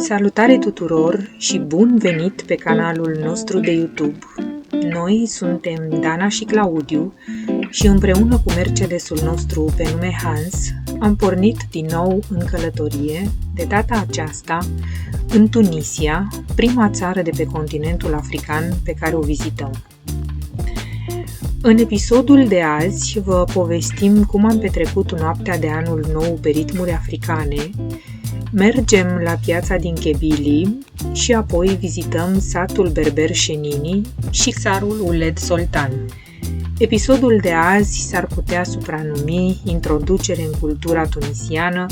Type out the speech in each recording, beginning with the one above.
Salutare tuturor și bun venit pe canalul nostru de YouTube! Noi suntem Dana și Claudiu și împreună cu Mercedesul nostru pe nume Hans am pornit din nou în călătorie, de data aceasta în Tunisia, prima țară de pe continentul african pe care o vizităm. În episodul de azi vă povestim cum am petrecut noaptea de anul nou pe ritmuri africane, mergem la piața din Kebili și apoi vizităm satul berber Shenini și țarul Ouled Soltan. Episodul de azi s-ar putea supranumi Introducere în cultura tunisiană,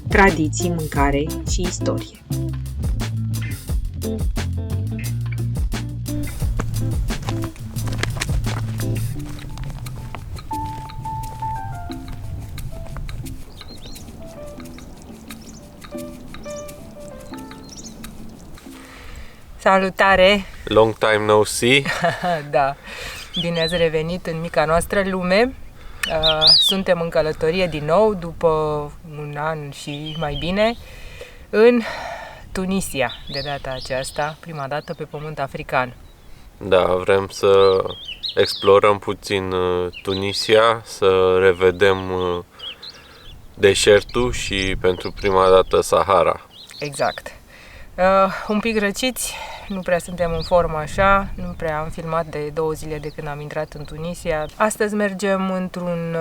tradiții, mâncare și istorie. Salutare! Long time no see! Da, bine ați revenit în mica noastră lume. Suntem în călătorie din nou, după un an și mai bine, în Tunisia, de data aceasta, prima dată pe pământ african. Da, vrem să explorăm puțin Tunisia, să revedem deșertul și pentru prima dată Sahara. Exact. Un pic răciți, nu prea suntem în formă așa, nu prea am filmat de 2 zile de când am intrat în Tunisia. Astăzi mergem într-un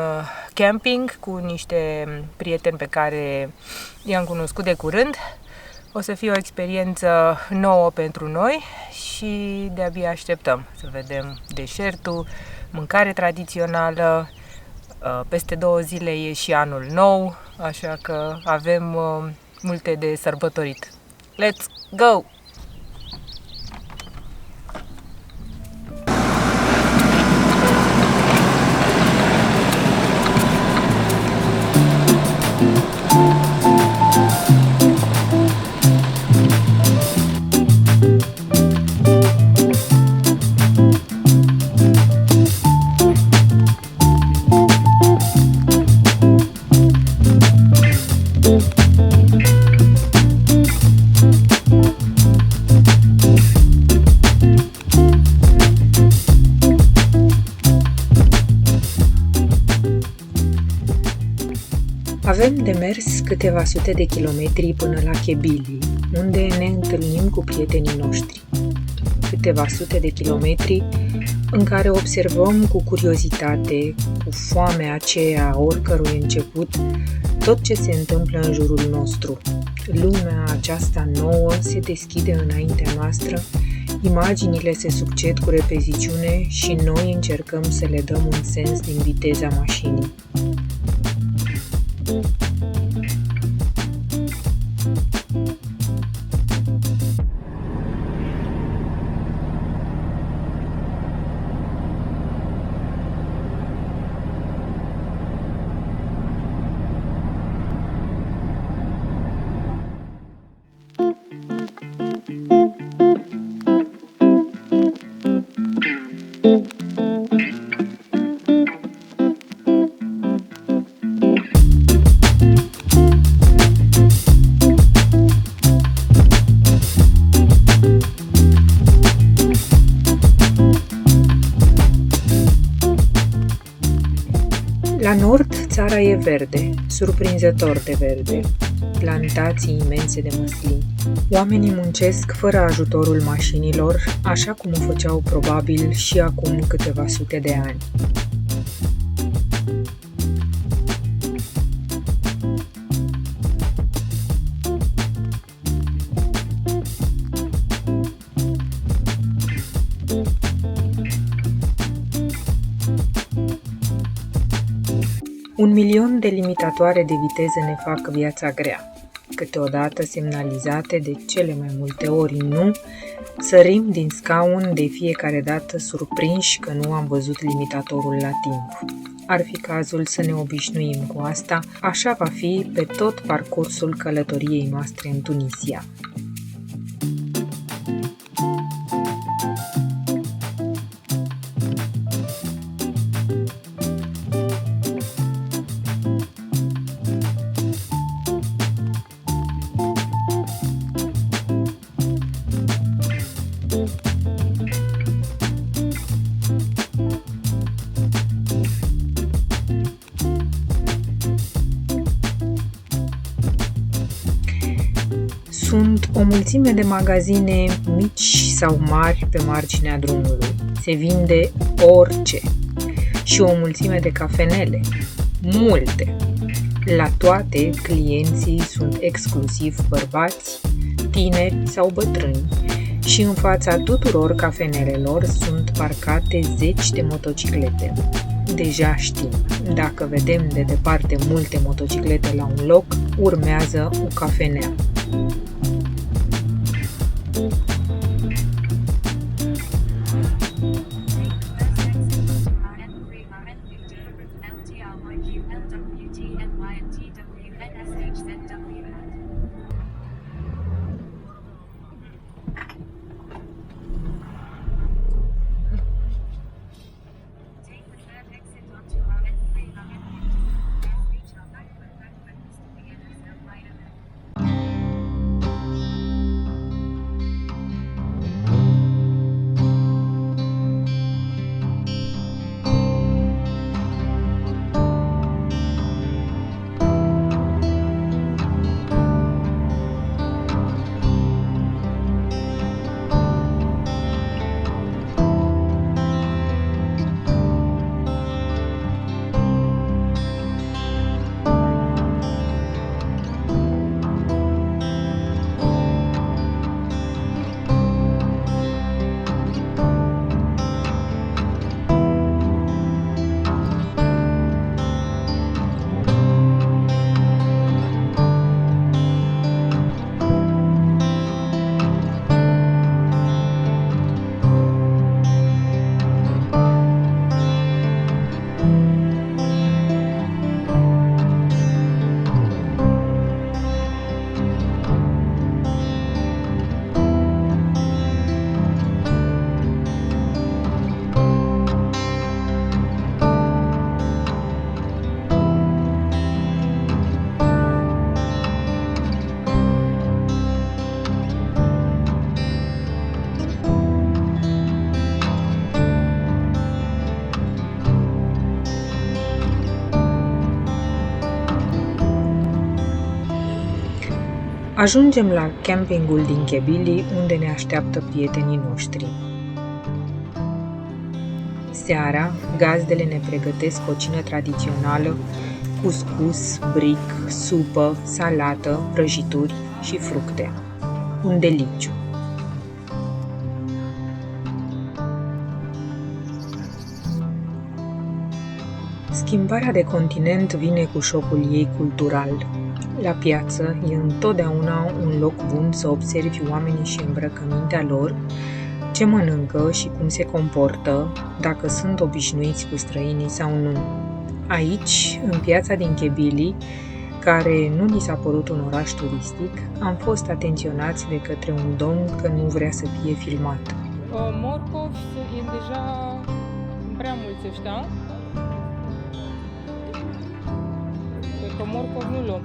camping cu niște prieteni pe care i-am cunoscut de curând. O să fie o experiență nouă pentru noi și de-abia așteptăm să vedem deșertul, mâncare tradițională. Peste 2 zile e și anul nou, așa că avem multe de sărbătorit. Let's go! Avem de mers câteva sute de kilometri până la Kebili, unde ne întâlnim cu prietenii noștri. Câteva sute de kilometri în care observăm cu curiozitate, cu foamea aceea a oricărui început, tot ce se întâmplă în jurul nostru. Lumea aceasta nouă se deschide înaintea noastră, imaginile se succed cu repeziciune și noi încercăm să le dăm un sens din viteza mașinii. La nord, țara e verde, surprinzător de verde, plantații imense de măslini. Oamenii muncesc fără ajutorul mașinilor, așa cum o făceau probabil și acum câteva sute de ani. Un milion de limitatoare de viteză ne fac viața grea. Câteodată semnalizate de cele mai multe ori nu, sărim din scaun de fiecare dată surprinși că nu am văzut limitatorul la timp. Ar fi cazul să ne obișnuim cu asta, așa va fi pe tot parcursul călătoriei noastre în Tunisia. Sunt o mulțime de magazine mici sau mari pe marginea drumului. Se vinde orice. Și o mulțime de cafenele. Multe. La toate, clienții sunt exclusiv bărbați, tineri sau bătrâni și în fața tuturor cafenelelor sunt parcate zeci de motociclete. Deja știm, dacă vedem de departe multe motociclete la un loc, urmează o cafenea. Ajungem la campingul din Kebili, unde ne așteaptă prietenii noștri. Seara, gazdele ne pregătesc o cină tradițională, cuscus, bric, supă, salată, prăjituri și fructe. Un deliciu! Schimbarea de continent vine cu șocul ei cultural. La piață e întotdeauna un loc bun să observi oamenii și îmbrăcămintea lor, ce mănâncă și cum se comportă, dacă sunt obișnuiți cu străinii sau nu. Aici, în piața din Kebili, care nu ni s-a părut un oraș turistic, am fost atenționați de către un domn că nu vrea să fie filmat. Morcov e deja prea mulți ăștia. Cred că morcov nu luăm.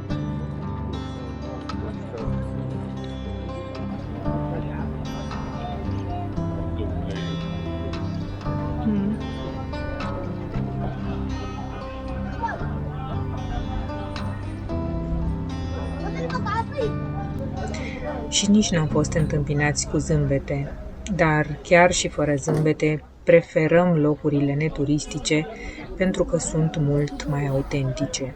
Și nici n-am fost întâmpinați cu zâmbete, dar chiar și fără zâmbete preferăm locurile neturistice pentru că sunt mult mai autentice.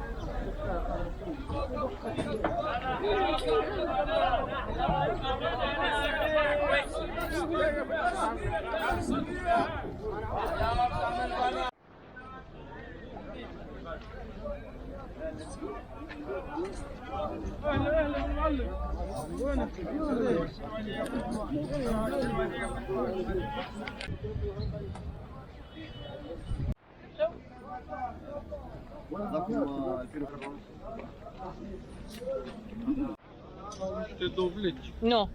Nu.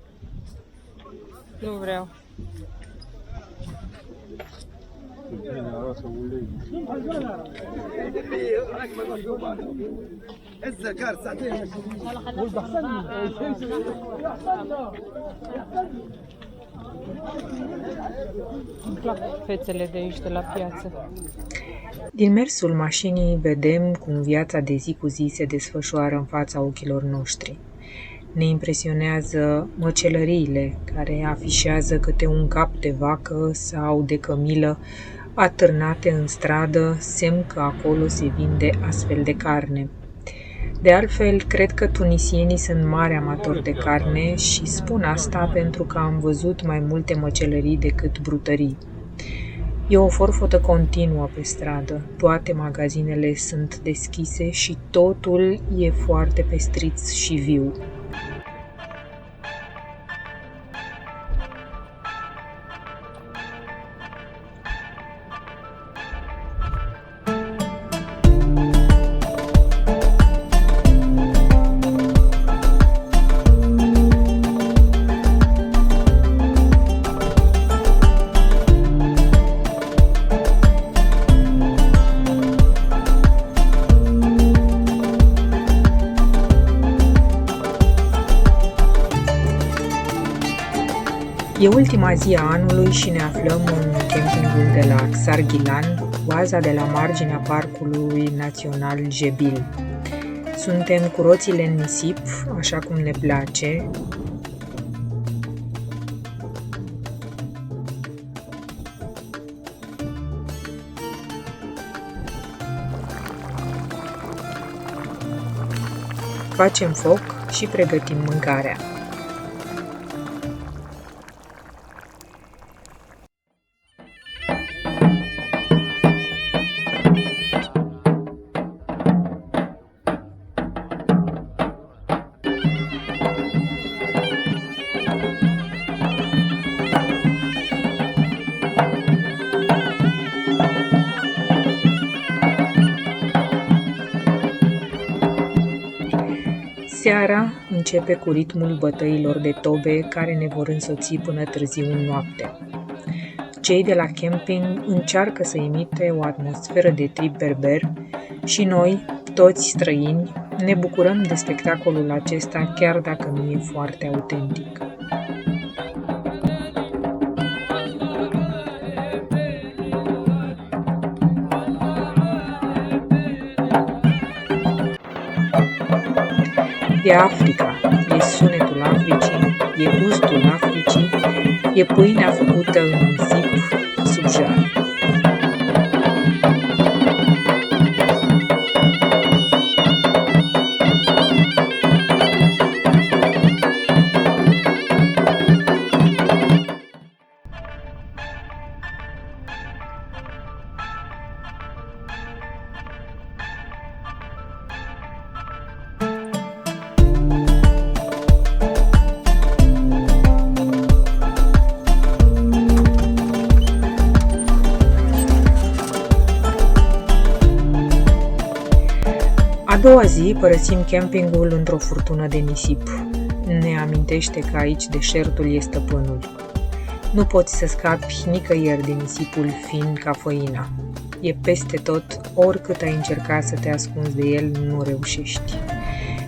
Nu vreau. Îmi plac fețele de aici, de la piață. Din mersul mașinii vedem cum viața de zi cu zi se desfășoară în fața ochilor noștri. Ne impresionează măcelăriile care afișează câte un cap de vacă sau de cămilă atârnate în stradă, semn că acolo se vinde astfel de carne. De altfel, cred că tunisienii sunt mari amatori de carne și spun asta pentru că am văzut mai multe măcelării decât brutării. E o forfotă continuă pe stradă, toate magazinele sunt deschise și totul e foarte pestriț și viu. E ultima zi a anului și ne aflăm în campingul de la Xarghilan, oaza de la marginea parcului național Jebil. Suntem cu roțile în nisip, așa cum ne place. Facem foc și pregătim mâncarea. Seara începe cu ritmul bătăilor de tobe care ne vor însoți până târziu în noapte. Cei de la camping încearcă să imite o atmosferă de trip berber și noi, toți străini, ne bucurăm de spectacolul acesta chiar dacă nu e foarte autentic. E Africa, e sunetul Africii, e gustul Africii, e pâinea făcută în nisip sub jar. A doua zi părăsim campingul într-o furtună de nisip. Ne amintește că aici deșertul e stăpânul. Nu poți să scapi nicăieri de nisipul fin ca făina. E peste tot, oricât ai încerca să te ascunzi de el, nu reușești.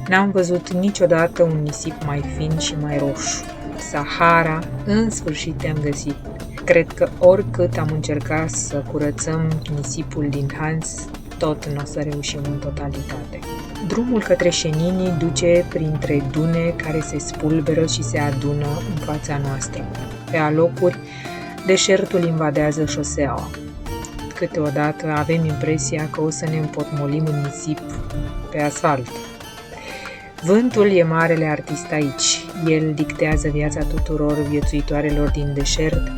N-am văzut niciodată un nisip mai fin și mai roșu. Sahara, în sfârșit te-am găsit. Cred că oricât am încercat să curățăm nisipul din Hans, tot nu o să reușim în totalitate. Drumul către Șenini duce printre dune care se spulberă și se adună în fața noastră. Pe alocuri, deșertul invadează șoseaua. Câteodată avem impresia că o să ne împotmolim în nisip pe asfalt. Vântul e marele artist aici. El dictează viața tuturor viețuitoarelor din deșert,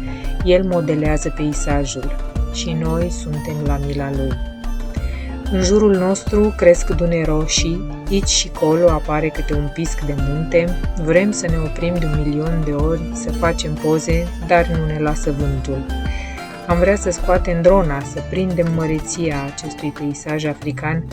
el modelează peisajul și noi suntem la mila lui. În jurul nostru cresc dune roșii, aici și colo apare câte un pisc de munte, vrem să ne oprim de 1.000.000 de ori, să facem poze, dar nu ne lasă vântul. Am vrea să scoatem drona, să prindem măreția acestui peisaj african,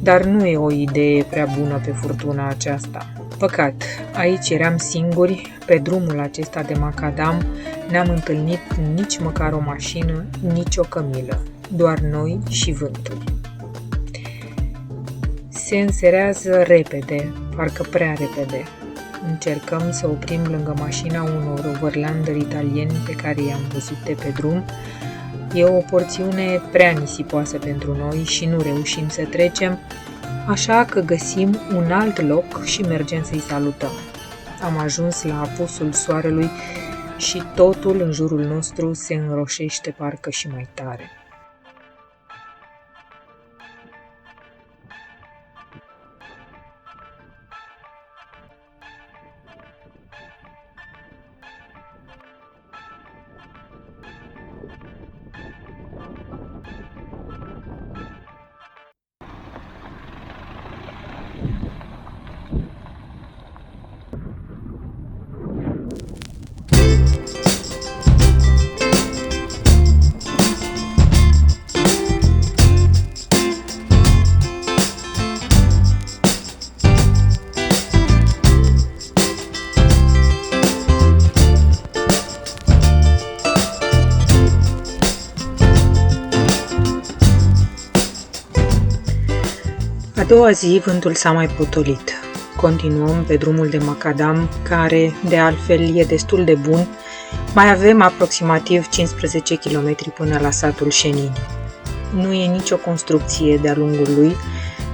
dar nu e o idee prea bună pe furtuna aceasta. Păcat, aici eram singuri, pe drumul acesta de macadam n-am întâlnit nici măcar o mașină, nici o cămilă, doar noi și vântul. Se înserează repede, parcă prea repede. Încercăm să oprim lângă mașina unor overlanderi italieni pe care i-am văzut de pe drum. E o porțiune prea nisipoasă pentru noi și nu reușim să trecem, Așa că găsim un alt loc și mergem să-i salutăm. Am ajuns la apusul soarelui și totul în jurul nostru se înroșește parcă și mai tare. A doua zi vântul s-a mai potolit. Continuăm pe drumul de macadam, care, de altfel, e destul de bun. Mai avem aproximativ 15 km până la satul Șenini. Nu e nicio construcție de-a lungul lui,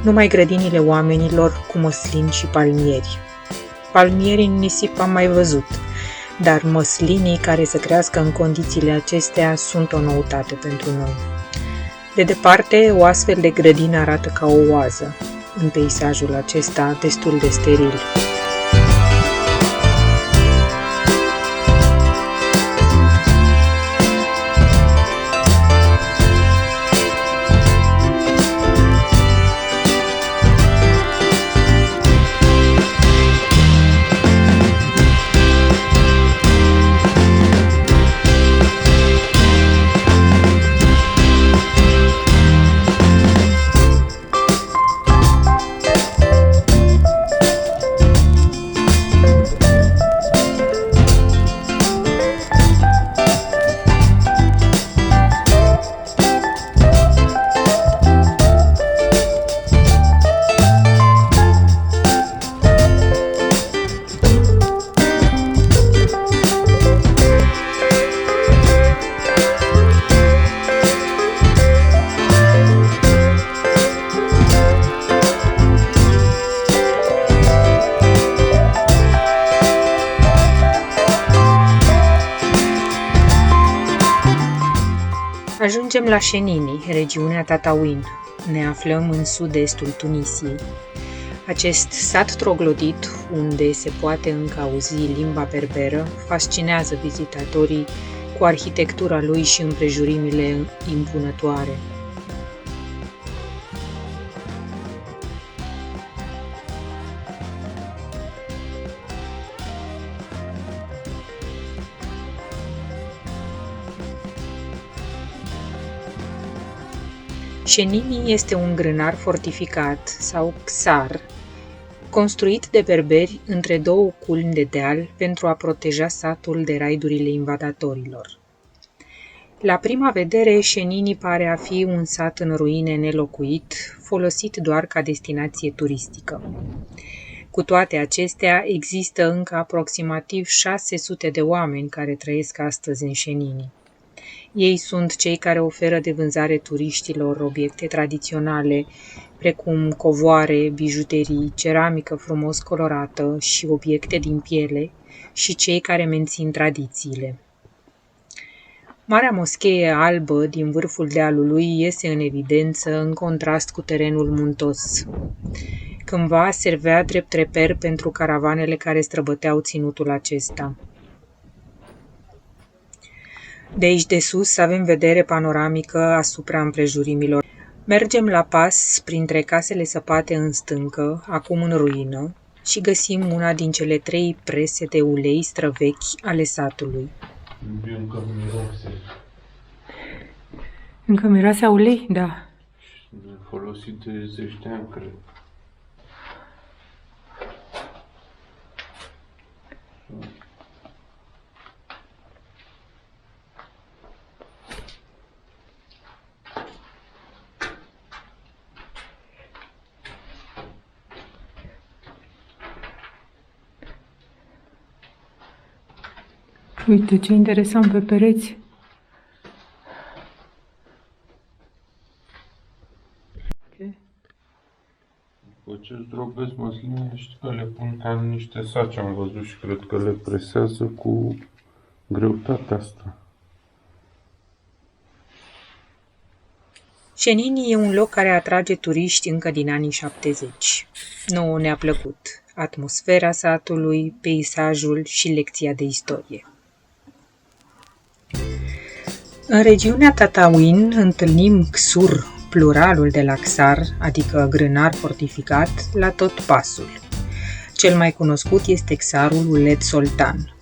numai grădinile oamenilor cu măslini și palmieri. Palmieri în nisip am mai văzut, dar măslinii care să crească în condițiile acestea sunt o noutate pentru noi. De departe, o astfel de grădină arată ca o oază, în peisajul acesta destul de steril. Ajungem la Șenini, regiunea Tataouine. Ne aflăm în sud-estul Tunisiei. Acest sat troglodit, unde se poate încă auzi limba berberă, fascinează vizitatorii cu arhitectura lui și împrejurimile impunătoare. Șenini este un grânar fortificat, sau xar, construit de berberi între două culmi de deal pentru a proteja satul de raidurile invadatorilor. La prima vedere, Șenini pare a fi un sat în ruine nelocuit, folosit doar ca destinație turistică. Cu toate acestea, există încă aproximativ 600 de oameni care trăiesc astăzi în Șenini. Ei sunt cei care oferă de vânzare turiștilor obiecte tradiționale, precum covoare, bijuterii, ceramică frumos colorată și obiecte din piele, și cei care mențin tradițiile. Marea moschee albă din vârful dealului iese în evidență în contrast cu terenul muntos. Cândva servea drept reper pentru caravanele care străbăteau ținutul acesta. De aici de sus avem vedere panoramică asupra împrejurimilor. Mergem la pas printre casele săpate în stâncă, acum în ruină, și găsim una din cele 3 prese de ulei străvechi ale satului. Încă miroase a ulei? Da. Folosit de 10 de ani, cred. Uite ce interesant pe pereți. zdrobesc măsline și că le pun în niște saci, am văzut și cred că le presează cu greutatea asta. Șenini e un loc care atrage turiști încă din anii 70. Nouă ne-a plăcut atmosfera satului, peisajul și lecția de istorie. În regiunea Tatooine întâlnim Xur, pluralul de la Xar, adică grânar fortificat, la tot pasul. Cel mai cunoscut este Xarul Ulet Soltan.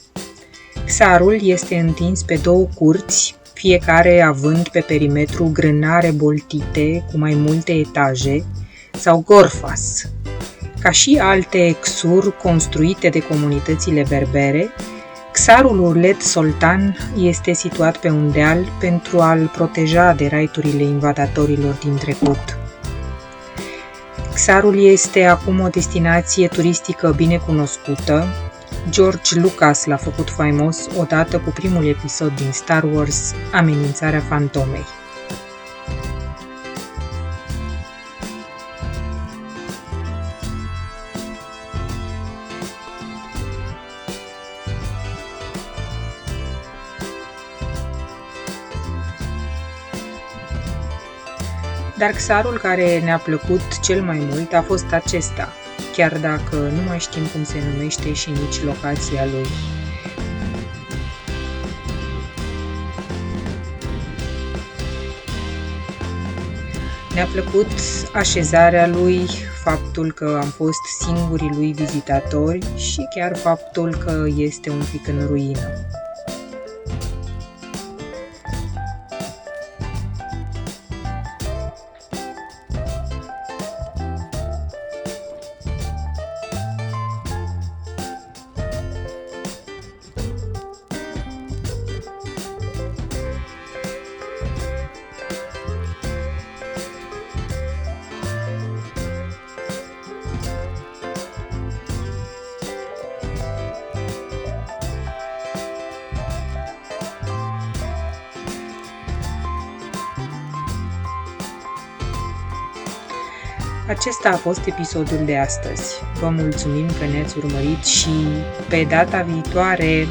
Xarul este întins pe două curți, fiecare având pe perimetru grânare boltite cu mai multe etaje, sau gorfas. Ca și alte xur construite de comunitățile berbere, Xarul Ulet Soltan este situat pe un deal pentru a-l proteja de raiturile invadatorilor din trecut. Xarul este acum o destinație turistică bine cunoscută. George Lucas l-a făcut faimos odată cu primul episod din Star Wars, Amenințarea Fantomei. Dar xarul care ne-a plăcut cel mai mult a fost acesta, chiar dacă nu mai știm cum se numește și nici locația lui. Ne-a plăcut așezarea lui, faptul că am fost singurii lui vizitatori și chiar faptul că este un pic în ruină. Acesta a fost episodul de astăzi. Vă mulțumim că ne-ați urmărit și pe data viitoare